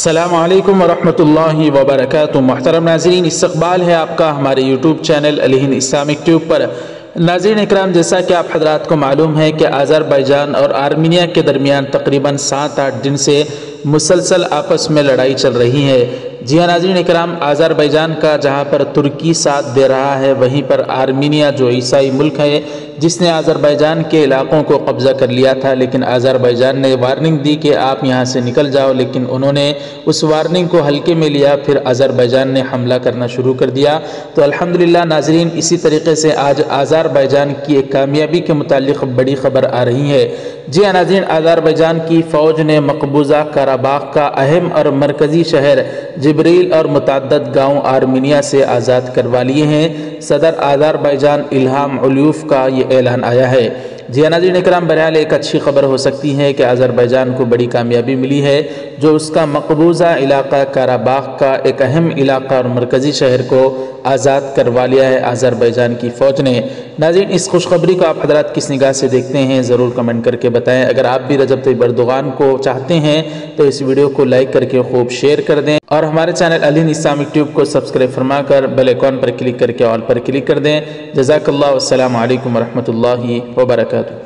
अस्सलामु अलैकुम वरहमतुल्लाहि वबरकातुहू। मुहतरम नाज़रीन, इस्तक़बाल है आपका हमारे YouTube channel Alhind Islamic tube पर। नाज़रीन इकराम, जैसा कि आप हज़रात को मालूम है कि अज़रबैजान और आर्मीनिया के दरमियान तकरीबन 7-8 दिन से मुसलसल आपस में लड़ाई चल रही है। जी हाँ नाज़रीन इकराम, अज़रबैजान का जहाँ पर तुर्की साथ दे रहा है, वहीं पर आर्मीनिया जो ईसाई मुल्क है जिसने अज़रबैजान के इलाक़ों को कब्ज़ा कर लिया था, लेकिन अज़रबैजान ने वार्निंग दी कि आप यहाँ से निकल जाओ, लेकिन उन्होंने उस वार्निंग को हल्के में लिया। फिर अज़रबैजान ने हमला करना शुरू कर दिया। तो अल्हम्दुलिल्लाह नाज़रीन, इसी तरीके से आज अज़रबैजान की एक कामयाबी के मुतालिक बड़ी ख़बर आ रही है। जी हाँ नाज़रीन, अज़रबैजान की फ़ौज ने मकबूजा कराबाख का अहम और मरकज़ी शहर जिब्रील और मुतअद्दिद गाँव आर्मीनिया से आज़ाद करवा लिए हैं। सदर अज़रबैजान इल्हाम अलियव का ये ऐलान आया है। जी नाज़रीन इकराम, बहरहाल एक अच्छी खबर हो सकती है कि अज़रबैजान को बड़ी कामयाबी मिली है, जो उसका मकबूजा इलाका कराबाख का एक अहम इलाका और मरकज़ी शहर को आज़ाद करवा लिया है अज़रबैजान की फ़ौज ने। नाज़रीन, इस खुशखबरी को आप हज़रात किस निगाह से देखते हैं ज़रूर कमेंट करके बताएं। अगर आप भी रजब तैयब एर्दोगान को चाहते हैं तो इस वीडियो को लाइक करके खूब शेयर कर दें और हमारे चैनल अलहिंद इस्लामिक ट्यूब को सब्सक्राइब फरमाकर बेल आइकॉन पर क्लिक करके ऑल पर क्लिक कर दें। जज़ाकल्लाह, अस्सलामु अलैकुम वरहमतुल्लाहि वबरकातुहू।